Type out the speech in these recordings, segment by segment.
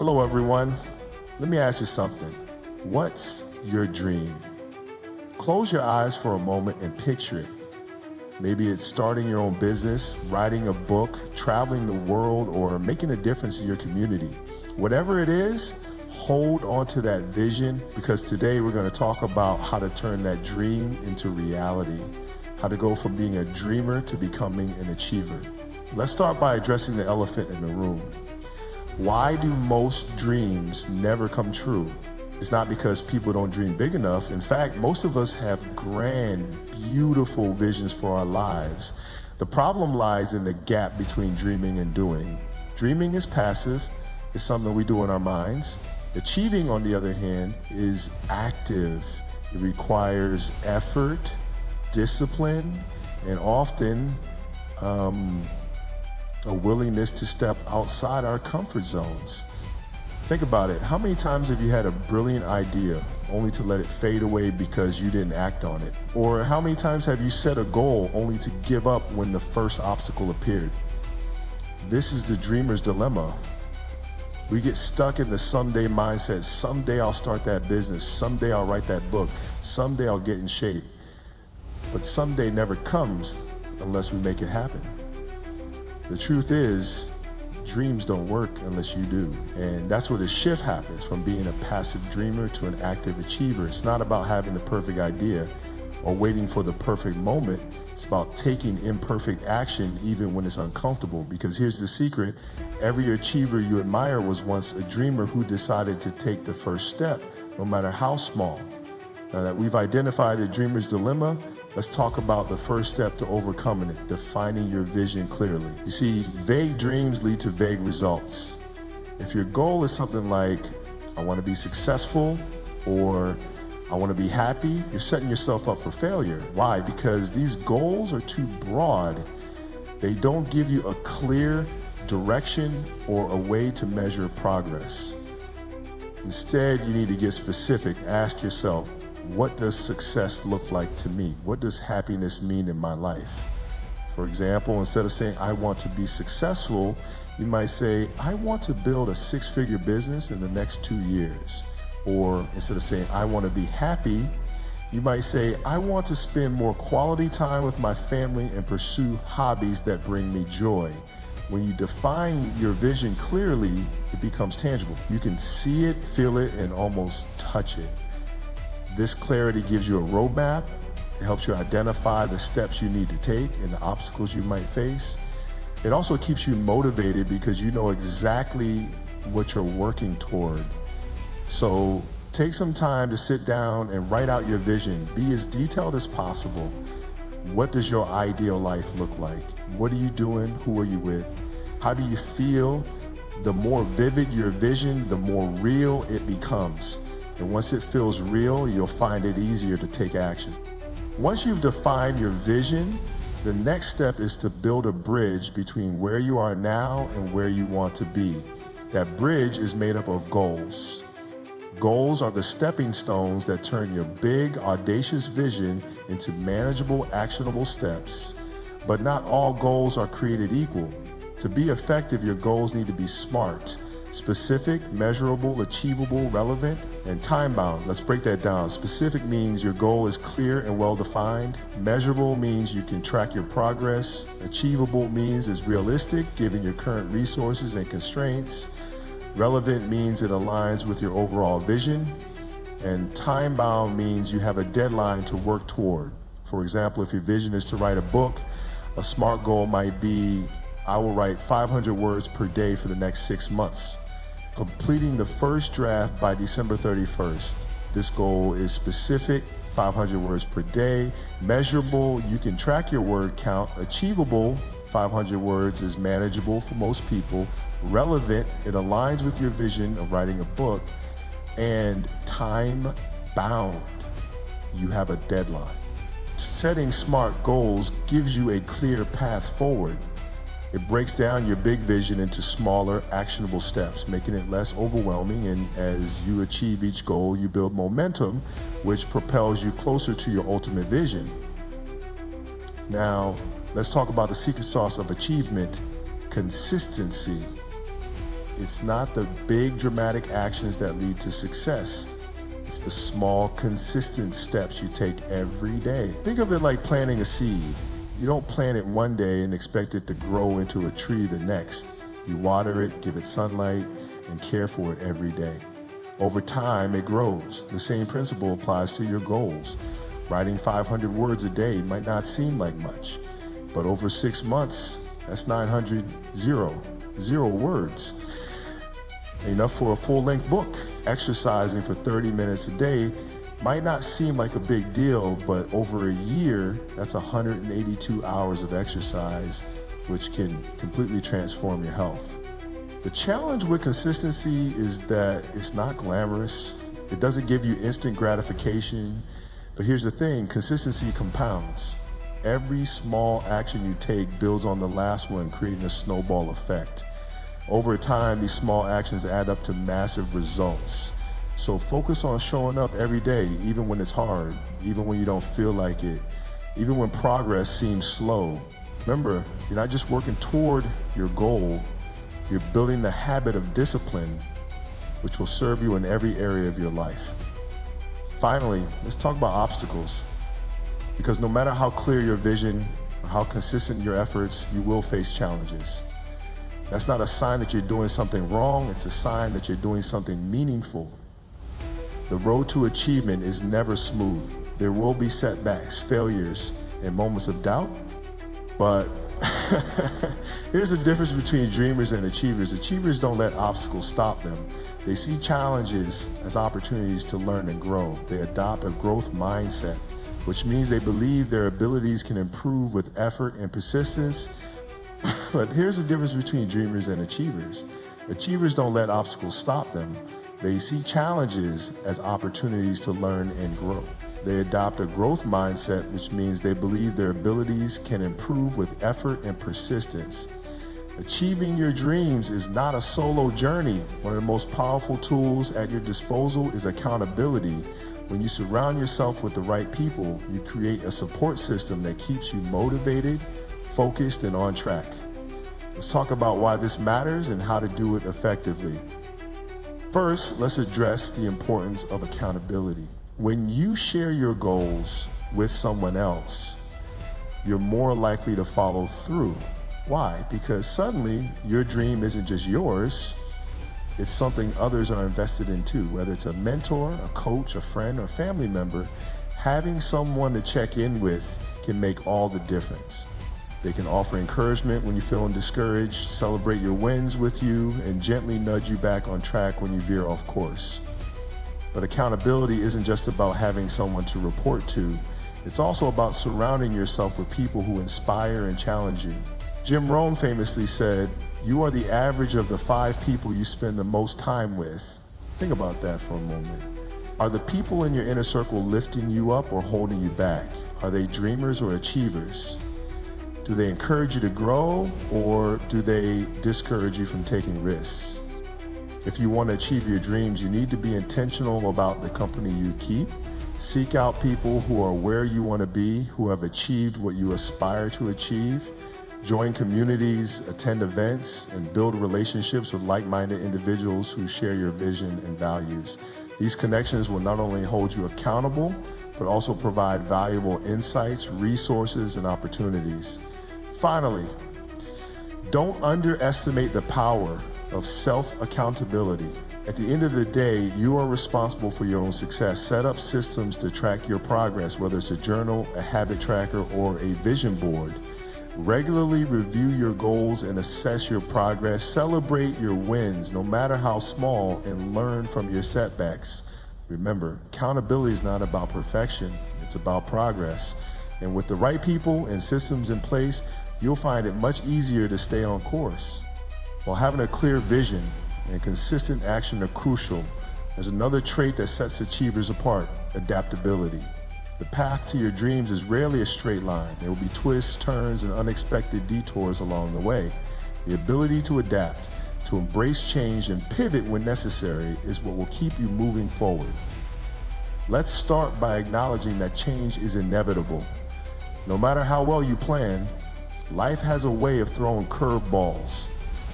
Hello everyone. Let me ask you something. What's your dream? Close your eyes for a moment and picture it. Maybe it's starting your own business, writing a book, traveling the world, or making a difference in your community. Whatever it is, hold on to that vision, because today we're going to talk about how to turn that dream into reality, how to go from being a dreamer to becoming an achiever. Let's start by addressing the elephant in the room. Why do most dreams never come true? It's not because people don't dream big enough. In fact, most of us have grand, beautiful visions for our lives. The problem lies in the gap between dreaming and doing. Dreaming is passive. It's something we do in our minds. Achieving, on the other hand, is active. It requires effort, discipline, and often a willingness to step outside our comfort zones. Think about it. How many times have you had a brilliant idea only to let it fade away because you didn't act on it? Or how many times have you set a goal only to give up when the first obstacle appeared? This is the dreamer's dilemma. We get stuck in the someday mindset. Someday I'll start that business. Someday I'll write that book. Someday I'll get in shape. But someday never comes unless we make it happen. The truth is, dreams don't work unless you do. And that's where the shift happens from being a passive dreamer to an active achiever. It's not about having the perfect idea or waiting for the perfect moment. It's about taking imperfect action even when it's uncomfortable. Because here's the secret. Every achiever you admire was once a dreamer who decided to take the first step, no matter how small. Now that we've identified the dreamer's dilemma, let's talk about the first step to overcoming it, defining your vision clearly. You see, vague dreams lead to vague results. If your goal is something like, I want to be successful, or I want to be happy, you're setting yourself up for failure. Why? Because these goals are too broad. They don't give you a clear direction or a way to measure progress. Instead, you need to get specific. Ask yourself, what does success look like to me? What does happiness mean in my life? For example, instead of saying, I want to be successful, you might say, I want to build a six-figure business in the next 2 years. Or instead of saying, I want to be happy, you might say, I want to spend more quality time with my family and pursue hobbies that bring me joy. When you define your vision clearly, it becomes tangible. You can see it, feel it, and almost touch it. This clarity gives you a roadmap. It helps you identify the steps you need to take and the obstacles you might face. It also keeps you motivated because you know exactly what you're working toward. So take some time to sit down and write out your vision. Be as detailed as possible. What does your ideal life look like? What are you doing? Who are you with? How do you feel? The more vivid your vision, the more real it becomes. And once it feels real, you'll find it easier to take action. Once you've defined your vision, the next step is to build a bridge between where you are now and where you want to be. That bridge is made up of goals. Goals are the stepping stones that turn your big, audacious vision into manageable, actionable steps. But not all goals are created equal. To be effective, your goals need to be SMART. Specific, measurable, achievable, relevant, and time-bound. Let's break that down. Specific means your goal is clear and well-defined. Measurable means you can track your progress. Achievable means it's realistic, given your current resources and constraints. Relevant means it aligns with your overall vision. And time-bound means you have a deadline to work toward. For example, if your vision is to write a book, a SMART goal might be, I will write 500 words per day for the next 6 months. Completing the first draft by December 31st. This goal is specific, 500 words per day. Measurable, you can track your word count. Achievable, 500 words is manageable for most people. Relevant, it aligns with your vision of writing a book. And time bound, you have a deadline. Setting SMART goals gives you a clear path forward. It breaks down your big vision into smaller, actionable steps, making it less overwhelming. And as you achieve each goal, you build momentum, which propels you closer to your ultimate vision. Now, let's talk about the secret sauce of achievement: consistency. it's not the big dramatic actions that lead to success. It's the small, consistent steps you take every day. Think of it like planting a seed. You don't plant it one day and expect it to grow into a tree the next. You water it, give it sunlight, and care for it every day. Over time, it grows. The same principle applies to your goals. Writing 500 words a day might not seem like much, but over 6 months, that's 900, zero words. Enough for a full-length book. Exercising for 30 minutes a day might not seem like a big deal, but over a year, that's 182 hours of exercise, which can completely transform your health. The challenge with consistency is that it's not glamorous. It doesn't give you instant gratification. But here's the thing, consistency compounds. Every small action you take builds on the last one, creating a snowball effect. Over time, these small actions add up to massive results. So focus on showing up every day, even when it's hard, even when you don't feel like it, even when progress seems slow. Remember, you're not just working toward your goal, you're building the habit of discipline, which will serve you in every area of your life. Finally, let's talk about obstacles. Because no matter how clear your vision or how consistent your efforts, you will face challenges. That's not a sign that you're doing something wrong, it's a sign that you're doing something meaningful. The road to achievement is never smooth. There will be setbacks, failures, and moments of doubt, but here's the difference between dreamers and achievers. Achievers don't let obstacles stop them. They see challenges as opportunities to learn and grow. They adopt a growth mindset, which means they believe their abilities can improve with effort and persistence. But here's the difference between dreamers and achievers. Achievers don't let obstacles stop them. They see challenges as opportunities to learn and grow. They adopt a growth mindset, which means they believe their abilities can improve with effort and persistence. Achieving your dreams is not a solo journey. One of the most powerful tools at your disposal is accountability. When you surround yourself with the right people, you create a support system that keeps you motivated, focused, and on track. Let's talk about why this matters and how to do it effectively. First, let's address the importance of accountability. When you share your goals with someone else, you're more likely to follow through. Why? Because suddenly your dream isn't just yours, it's something others are invested in too. Whether it's a mentor, a coach, a friend, or family member, having someone to check in with can make all the difference. They can offer encouragement when you're feeling discouraged, celebrate your wins with you, and gently nudge you back on track when you veer off course. But accountability isn't just about having someone to report to. It's also about surrounding yourself with people who inspire and challenge you. Jim Rohn famously said, "You are the average of the 5 people you spend the most time with." Think about that for a moment. Are the people in your inner circle lifting you up or holding you back? Are they dreamers or achievers? Do they encourage you to grow, or do they discourage you from taking risks? If you want to achieve your dreams, you need to be intentional about the company you keep. Seek out people who are where you want to be, who have achieved what you aspire to achieve. Join communities, attend events, and build relationships with like-minded individuals who share your vision and values. These connections will not only hold you accountable, but also provide valuable insights, resources, and opportunities. Finally, don't underestimate the power of self-accountability. At the end of the day, you are responsible for your own success. Set up systems to track your progress, whether it's a journal, a habit tracker, or a vision board. Regularly review your goals and assess your progress. Celebrate your wins, no matter how small, and learn from your setbacks. Remember, accountability is not about perfection, it's about progress. And with the right people and systems in place, you'll find it much easier to stay on course. While having a clear vision and consistent action are crucial, there's another trait that sets achievers apart: adaptability. The path to your dreams is rarely a straight line. There will be twists, turns, and unexpected detours along the way. The ability to adapt, to embrace change, and pivot when necessary is what will keep you moving forward. Let's start by acknowledging that change is inevitable. No matter how well you plan, life has a way of throwing curveballs.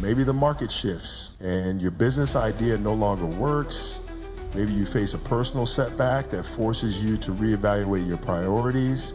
Maybe the market shifts and your business idea no longer works. Maybe you face a personal setback that forces you to reevaluate your priorities.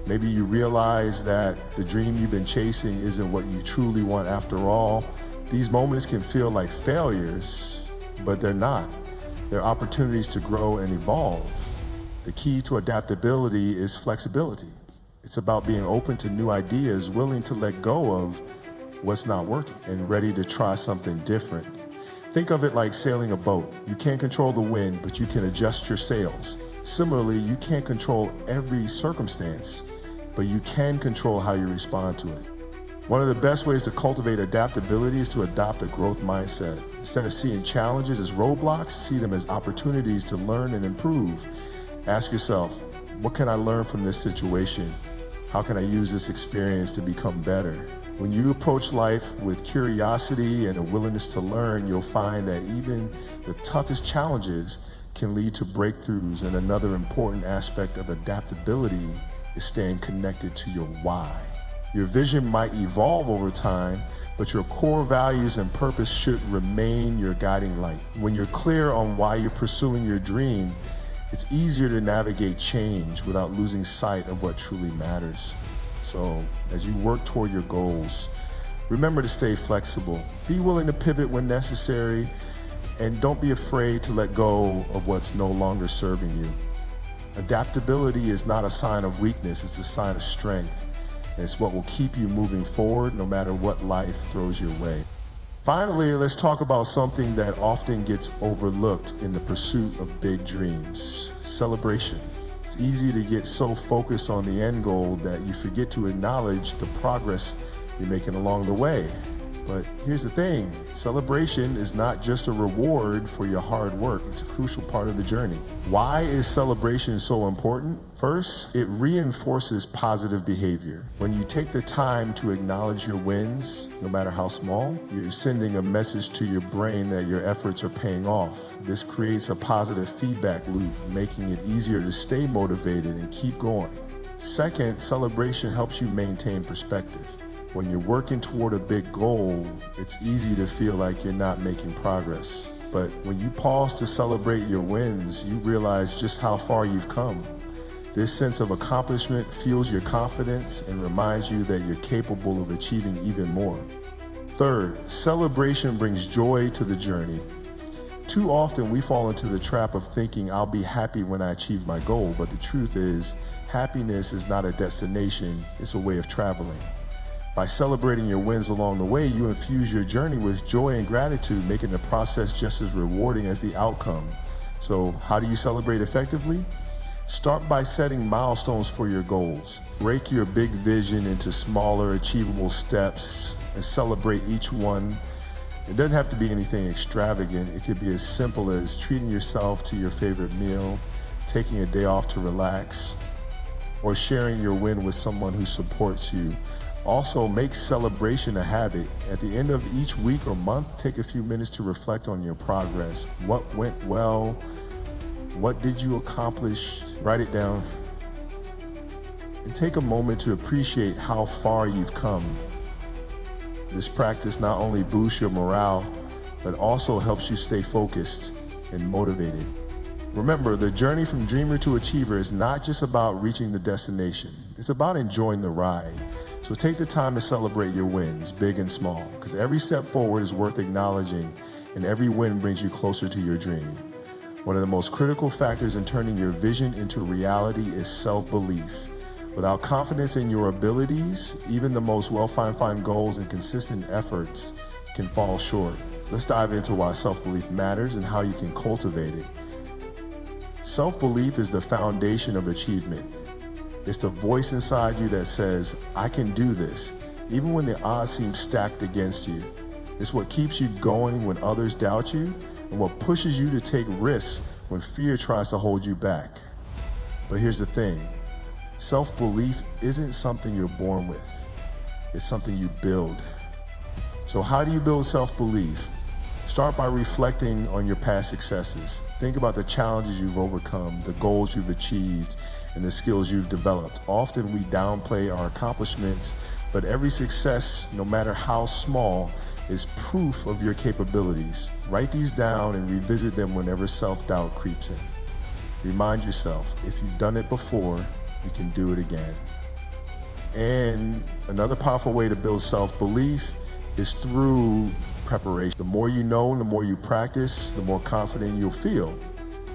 Maybe you realize that the dream you've been chasing isn't what you truly want after all. These moments can feel like failures, but they're not. They're opportunities to grow and evolve. The key to adaptability is flexibility. It's about being open to new ideas, willing to let go of what's not working, and ready to try something different. Think of it like sailing a boat. You can't control the wind, but you can adjust your sails. Similarly, you can't control every circumstance, but you can control how you respond to it. One of the best ways to cultivate adaptability is to adopt a growth mindset. Instead of seeing challenges as roadblocks, see them as opportunities to learn and improve. Ask yourself, what can I learn from this situation? How can I use this experience to become better? When you approach life with curiosity and a willingness to learn, you'll find that even the toughest challenges can lead to breakthroughs. And another important aspect of adaptability is staying connected to your why. Your vision might evolve over time, but your core values and purpose should remain your guiding light. When you're clear on why you're pursuing your dream, it's easier to navigate change without losing sight of what truly matters. So, as you work toward your goals, remember to stay flexible. Be willing to pivot when necessary, and don't be afraid to let go of what's no longer serving you. Adaptability is not a sign of weakness, it's a sign of strength. And it's what will keep you moving forward no matter what life throws your way. Finally, let's talk about something that often gets overlooked in the pursuit of big dreams: celebration. It's easy to get so focused on the end goal that you forget to acknowledge the progress you're making along the way. But here's the thing, celebration is not just a reward for your hard work, it's a crucial part of the journey. Why is celebration so important? First, it reinforces positive behavior. When you take the time to acknowledge your wins, no matter how small, you're sending a message to your brain that your efforts are paying off. This creates a positive feedback loop, making it easier to stay motivated and keep going. Second, celebration helps you maintain perspective. When you're working toward a big goal, it's easy to feel like you're not making progress. But when you pause to celebrate your wins, you realize just how far you've come. This sense of accomplishment fuels your confidence and reminds you that you're capable of achieving even more. Third, celebration brings joy to the journey. Too often we fall into the trap of thinking I'll be happy when I achieve my goal, but the truth is, happiness is not a destination, it's a way of traveling. By celebrating your wins along the way, you infuse your journey with joy and gratitude, making the process just as rewarding as the outcome. So how do you celebrate effectively? Start by setting milestones for your goals. Break your big vision into smaller, achievable steps and celebrate each one. It doesn't have to be anything extravagant. It could be as simple as treating yourself to your favorite meal, taking a day off to relax, or sharing your win with someone who supports you. Also, make celebration a habit. At the end of each week or month, take a few minutes to reflect on your progress. What went well? What did you accomplish? Write it down. And take a moment to appreciate how far you've come. This practice not only boosts your morale, but also helps you stay focused and motivated. Remember, the journey from dreamer to achiever is not just about reaching the destination. It's about enjoying the ride. So take the time to celebrate your wins, big and small, because every step forward is worth acknowledging, and every win brings you closer to your dream. One of the most critical factors in turning your vision into reality is self-belief. Without confidence in your abilities, even the most well-defined goals and consistent efforts can fall short. Let's dive into why self-belief matters and how you can cultivate it. Self-belief is the foundation of achievement. It's the voice inside you that says, I can do this, even when the odds seem stacked against you. It's what keeps you going when others doubt you, and what pushes you to take risks when fear tries to hold you back. But here's the thing, self-belief isn't something you're born with, it's something you build. So how do you build self-belief? Start by reflecting on your past successes. Think about the challenges you've overcome, the goals you've achieved, and the skills you've developed. Often we downplay our accomplishments, but every success, no matter how small, is proof of your capabilities. Write these down and revisit them whenever self-doubt creeps in. Remind yourself, if you've done it before, you can do it again. And another powerful way to build self-belief is through preparation. The more you know, the more you practice, the more confident you'll feel.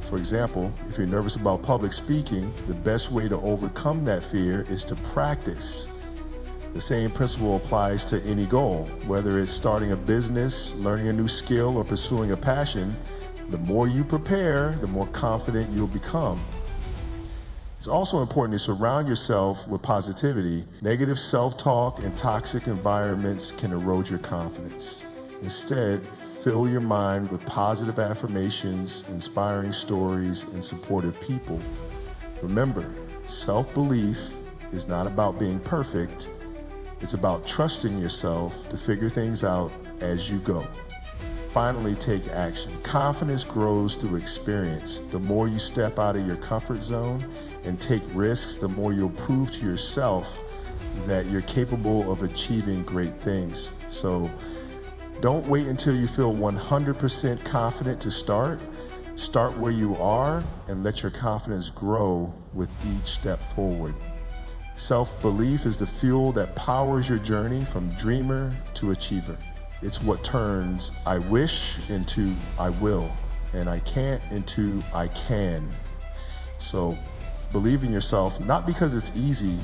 For example, if you're nervous about public speaking, the best way to overcome that fear is to practice. The same principle applies to any goal, whether it's starting a business, learning a new skill, or pursuing a passion. The more you prepare, the more confident you'll become. It's also important to surround yourself with positivity. Negative self-talk and toxic environments can erode your confidence. Instead, fill your mind with positive affirmations, inspiring stories, and supportive people. Remember, self-belief is not about being perfect. It's about trusting yourself to figure things out as you go. Finally, take action. Confidence grows through experience. The more you step out of your comfort zone and take risks, the more you'll prove to yourself that you're capable of achieving great things. So don't wait until you feel 100% confident to start. Start where you are and let your confidence grow with each step forward. Self-belief is the fuel that powers your journey from dreamer to achiever. It's what turns I wish into I will, and I can't into I can. So believe in yourself, not because it's easy,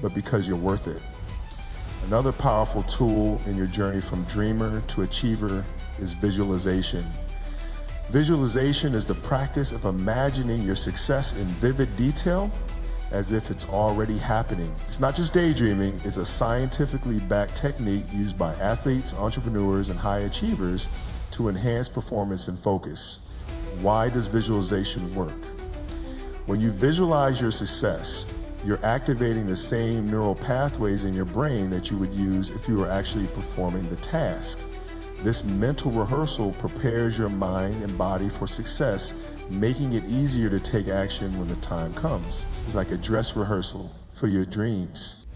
but because you're worth it. Another powerful tool in your journey from dreamer to achiever is visualization. Visualization is the practice of imagining your success in vivid detail as if it's already happening. It's not just daydreaming, it's a scientifically backed technique used by athletes, entrepreneurs, and high achievers to enhance performance and focus. Why does visualization work? When you visualize your success, you're activating the same neural pathways in your brain that you would use if you were actually performing the task. This mental rehearsal prepares your mind and body for success, making it easier to take action when the time comes. It's like a dress rehearsal for your dreams.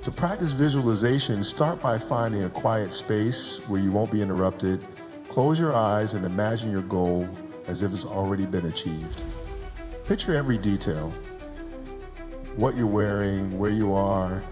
To practice visualization, start by finding a quiet space where you won't be interrupted. Close your eyes and imagine your goal as if it's already been achieved. Picture every detail. What you're wearing, where you are,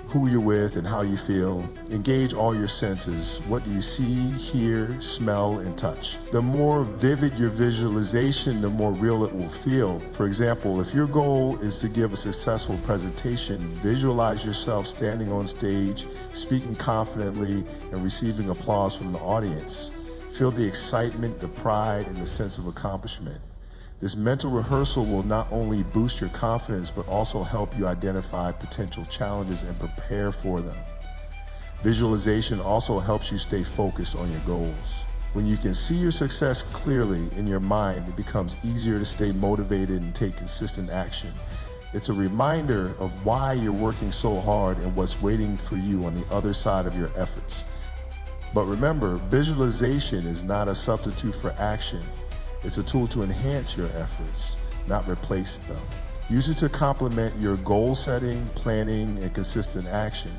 who you're with, and how you feel. Engage all your senses. What do you see, hear, smell, and touch? The more vivid your visualization, the more real it will feel. For example, if your goal is to give a successful presentation, visualize yourself standing on stage, speaking confidently, and receiving applause from the audience. Feel the excitement, the pride, and the sense of accomplishment. This mental rehearsal will not only boost your confidence, but also help you identify potential challenges and prepare for them. Visualization also helps you stay focused on your goals. When you can see your success clearly in your mind, it becomes easier to stay motivated and take consistent action. It's a reminder of why you're working so hard and what's waiting for you on the other side of your efforts. But remember, visualization is not a substitute for action. It's a tool to enhance your efforts, not replace them. Use it to complement your goal setting, planning, and consistent action.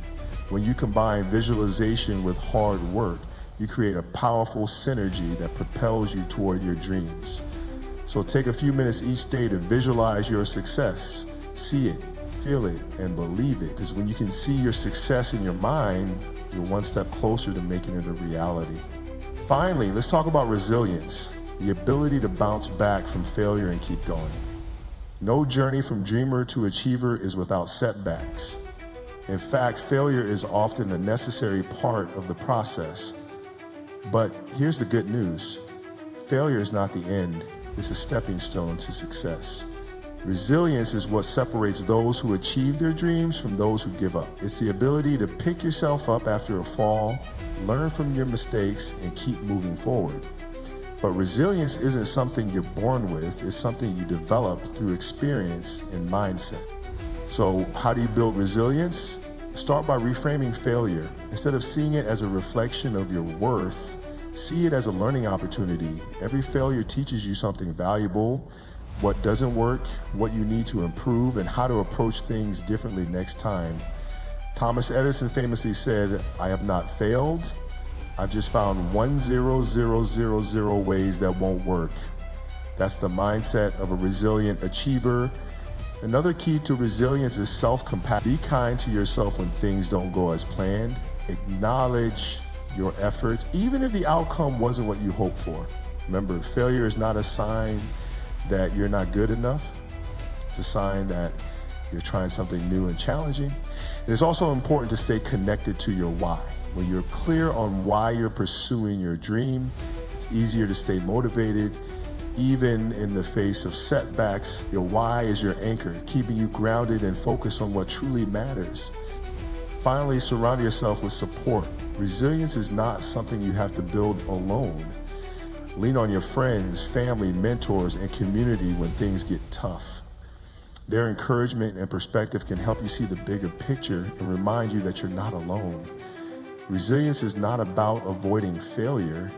When you combine visualization with hard work, you create a powerful synergy that propels you toward your dreams. So take a few minutes each day to visualize your success. See it, feel it, and believe it. Because when you can see your success in your mind, you're one step closer to making it a reality. Finally, let's talk about resilience. The ability to bounce back from failure and keep going. No journey from dreamer to achiever is without setbacks. In fact, failure is often a necessary part of the process. But here's the good news. Failure is not the end. It's a stepping stone to success. Resilience is what separates those who achieve their dreams from those who give up. It's the ability to pick yourself up after a fall, learn from your mistakes, and keep moving forward. But resilience isn't something you're born with, it's something you develop through experience and mindset. So how do you build resilience? Start by reframing failure. Instead of seeing it as a reflection of your worth, see it as a learning opportunity. Every failure teaches you something valuable, what doesn't work, what you need to improve, and how to approach things differently next time. Thomas Edison famously said, "I have not failed, I've just found 1,0,0,0,0 ways that won't work. That's the mindset of a resilient achiever. Another key to resilience is self-compassion. Be kind to yourself when things don't go as planned. Acknowledge your efforts, even if the outcome wasn't what you hoped for. Remember, failure is not a sign that you're not good enough. It's a sign that you're trying something new and challenging. And it's also important to stay connected to your why. When you're clear on why you're pursuing your dream, it's easier to stay motivated. Even in the face of setbacks, your why is your anchor, keeping you grounded and focused on what truly matters. Finally, surround yourself with support. Resilience is not something you have to build alone. Lean on your friends, family, mentors, and community when things get tough. Their encouragement and perspective can help you see the bigger picture and remind you that you're not alone. Resilience is not about avoiding failure.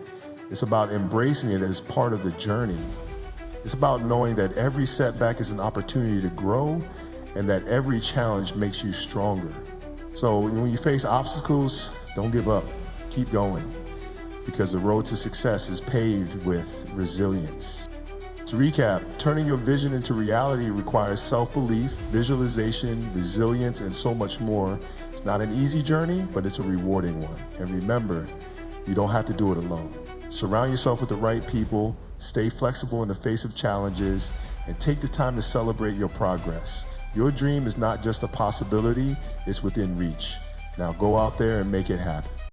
It's about embracing it as part of the journey. It's about knowing that every setback is an opportunity to grow and that every challenge makes you stronger. So when you face obstacles, don't give up. Keep going, because the road to success is paved with resilience. To recap, turning your vision into reality requires self-belief, visualization, resilience, and so much more. It's not an easy journey, but it's a rewarding one. And remember, you don't have to do it alone. Surround yourself with the right people, stay flexible in the face of challenges, and take the time to celebrate your progress. Your dream is not just a possibility, it's within reach. Now go out there and make it happen.